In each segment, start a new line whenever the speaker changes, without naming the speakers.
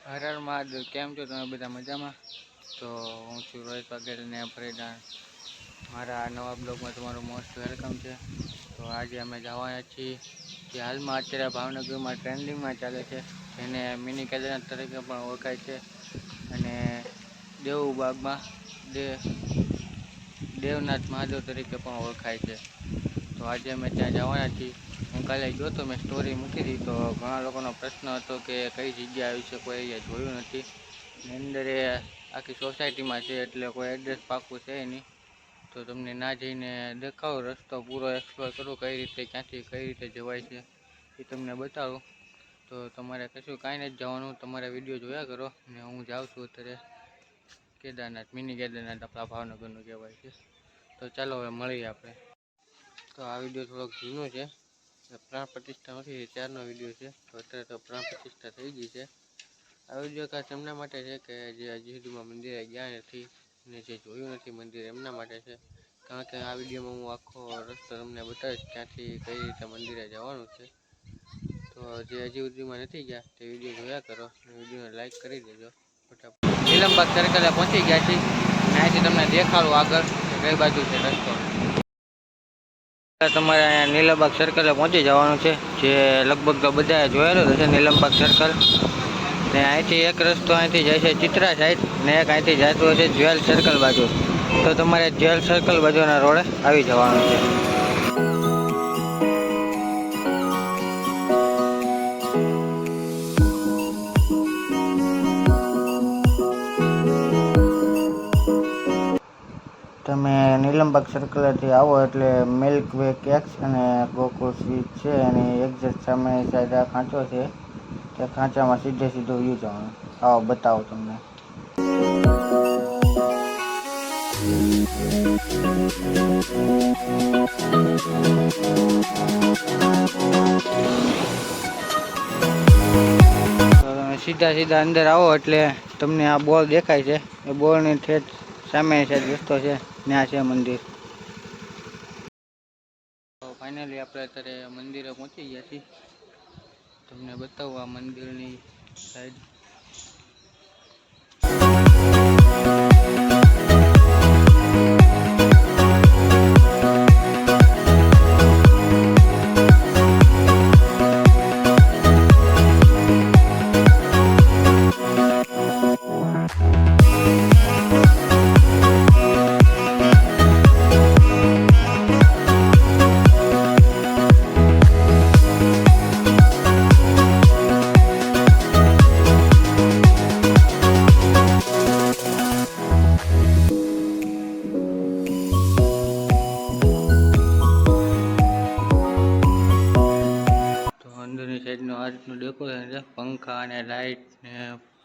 હર હર મહાદેવ. કેમ છો તમે બધા મજામાં? તો હું છું રોહિત પટેલ ને ફરીદા. મારા નવા બ્લોગમાં તમારું મોસ્ટ વેલકમ છે. તો આજે અમે જવાના છીએ જે હાલમાં અત્યારે ભાવનગરમાં ટ્રેન્ડિંગમાં ચાલે છે, જેને મિની કેદારનાથ તરીકે પણ ઓળખાય છે અને દેવુબાગમાં દેવનાથ મહાદેવ તરીકે પણ ઓળખાય છે. તો આજે અમે ત્યાં જવાના છીએ. હું કાલે ગયો તો, મેં સ્ટોરી મૂકી હતી, તો ઘણા લોકોનો પ્રશ્ન હતો કે કઈ જગ્યા આવી છે, કોઈ અહીંયા જોયું નથી. એની અંદર એ આખી સોસાયટીમાં છે, એટલે કોઈ એડ્રેસ પાક્કું છે નહીં. તો તમને ના જઈને દેખાડો, રસ્તો પૂરો એક્સપ્લોર કરું, કઈ રીતે ક્યાંથી કઈ રીતે જવાય છે એ તમને બતાવું. તો તમારે કશું કાંઈ નથી જવાનું, તમારે વિડીયો જોયા કરો. ને હું જાઉં છું અત્યારે કેદારનાથ, મિની કેદારનાથ આપણા ભાવનગરનું કહેવાય છે. તો ચાલો હવે મળીએ આપણે. તો આ વિડીયો થોડોક જૂનો છે, પ્રાણ પ્રતિષ્ઠા નથી ત્યારનો વિડીયો છે. તો અત્યારે તો પ્રાણ પ્રતિષ્ઠા થઈ ગઈ છે. આ વિડીયો ખાસ એમના માટે છે કે જે હજી સુધીમાં મંદિરે ગયા નથી ને જે જોયું નથી મંદિર, એમના માટે છે. કારણ કે આ વિડીયોમાં હું આખો રસ્તો તમને બતાવીશ ક્યાંથી કઈ રીતે મંદિરે જવાનું છે. તો જે હજી સુધીમાં નથી ગયા તે વિડીયો જોયા કરો અને વિડીયોને લાઈક કરી દેજો ફટાફટ. નીલમબાગ સર્કલે પહોંચી ગયા છીએ. અહીંયાથી તમને દેખાડું આગળ કઈ બાજુ છે રસ્તો. તમારે અહીંયા નીલમબાગ સર્કલે પહોંચી જવાનું છે, જે લગભગ બધા જોયેલો હશે નીલમબાગ સર્કલ. ને અહીંથી એક રસ્તો અહીંથી જાય છે ચિત્રા સાઈડ, ને એક અહીંથી જતો હોય છે જ્વેલ સર્કલ બાજુ. તો તમારે જ્વેલ સર્કલ બાજુના રોડે આવી જવાનું છે. તમે નીલમબાગ સર્કલથી આવો એટલે મિલ્ક વે કેક્સ અને ગોકુળ સ્વીટ છે, એની એક્ઝેક્ટ સામેની સાઈડ આ ખાંચો છે. તે ખાંચામાં સીધું વ્યૂ જવાનું. આવો બતાવો તમને. સીધા અંદર આવો એટલે તમને આ બોર્ડ દેખાય છે. એ બોર્ડની ઠેઠ સામેની સાઈડ રસ્તો છે, ત્યાં છે મંદિર. તો ફાઇનલી આપણે અત્યારે મંદિરે પહોંચી ગયા છીએ. તમને બતાવું આ મંદિરની સાઈડ. અંદરની સાઈડનું આ રીતનું ડેકોરેશન છે, પંખા અને લાઇટ ને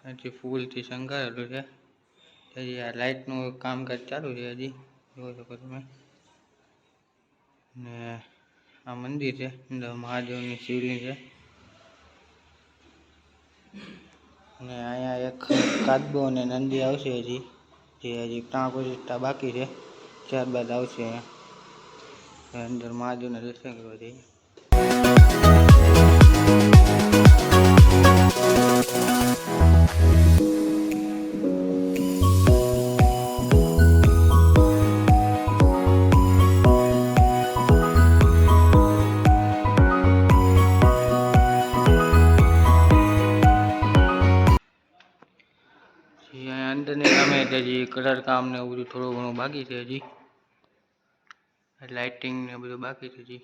અહીંથી ફૂલથી શણગારેલું છે. હજી આ લાઇટનું કામકાજ ચાલુ છે, હજી જોઈ શકો તમે. ને આ મંદિર છે, અંદર મહાદેવની શિવલિંગ છે. અને અહીંયા એક કાચબો અને નંદી આવશે હજી, જે હજી પ્રાણ પ્રતિષ્ઠા બાકી છે, ત્યારબાદ આવશે. અંદર મહાદેવના દર્શન કરવા જઈએ. અંદરની સામે હજી કલર કામ ને એવું બધું થોડું ઘણું બાકી છે. હજી લાઇટિંગ ને બધું બાકી છે. હજી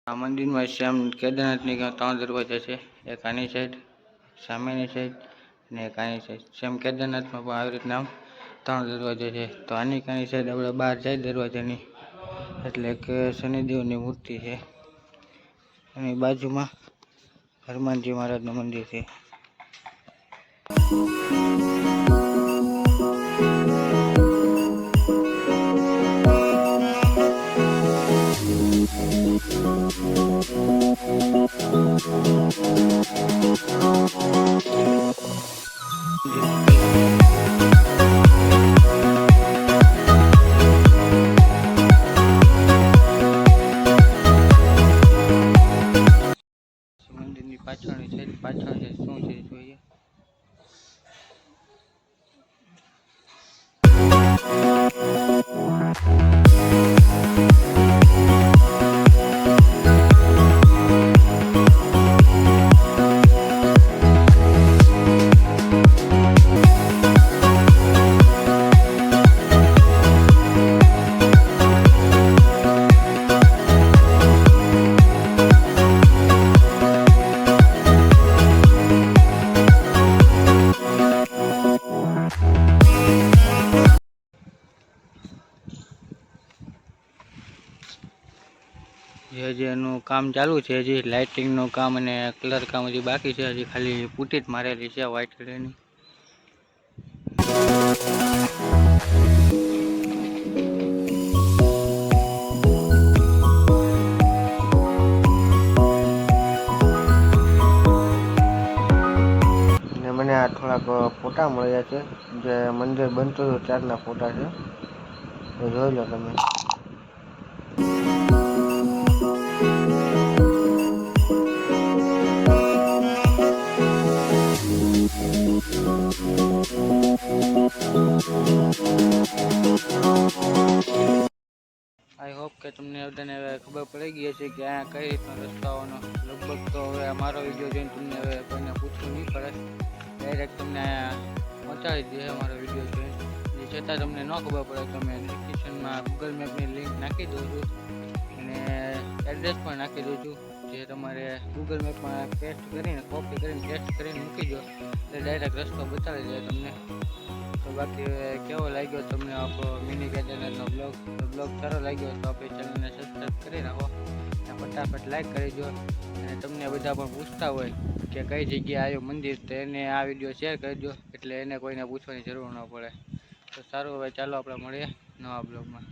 આ મંદિરમાં શ્યામ કેદારનાથની 3 દરવાજા છે. એક આની સાઈડ, સામેની સાઈડ ને એક આની સાઈડ. શ્યામ કેદારનાથમાં પણ આવી રીતના 3 દરવાજા છે. તો આની કાની સાઈડ આપણે બહાર જાય દરવાજાની, એટલે કે શનિદેવની મૂર્તિ છે. એની બાજુમાં હનુમાનજી મહારાજનું મંદિર છે. હજી એનું કામ ચાલુ છે, હજી લાઇટિંગનું કામ અને કલર કામ હજી બાકી છે, હજી ખાલી પુટ્ટી જ મારેલી છે વ્હાઇટ કલરની.
ને મને આ થોડાક ફોટા મળ્યા છે, જે મંદિર બનતું હતું ત્યારના ફોટા છે, તો જોઈ લો તમે.
આઈ હોપ કે તમને બધાને હવે ખબર પડી ગઈ હશે કે આ કઈ રીતનો રસ્તો આવવાનો. લગભગ તો હવે અમારો વિડીયો જોઈને તમને હવે કોઈને પૂછવું નહીં પડે, ડાયરેક્ટ તમને પહોંચાડી દે અમારો વિડીયો જોઈને. જે છતાં તમને ન ખબર પડે તો મેં ડિસ્ક્રિપ્શનમાં ગૂગલ મેપની લિંક નાખી દઉં છું અને એડ્રેસ પણ નાખી દઉં છું, જે તમારે ગૂગલ મેપમાં પેસ્ટ કરીને કોપી કરીને ટેસ્ટ કરીને મૂકી દો એટલે ડાયરેક્ટ રસ્તો બતાવી દે તમને. તો બાકી કેવો લાગ્યો તમને આપણો મિની કેદારનાથનો બ્લોગ સારો લાગ્યો તો આપણી ચેનલને સબસ્ક્રાઈબ કરી રાખો અને ફટાફટ લાઈક કરી દો. અને તમને બધા પણ પૂછતા હોય કે કઈ જગ્યાએ આવ્યું મંદિર, તો એને આ વિડીયો શેર કરી દો એટલે એને કોઈને પૂછવાની જરૂર ન પડે. તો સારું, હવે ચાલો આપણે મળીએ નવા બ્લોગમાં.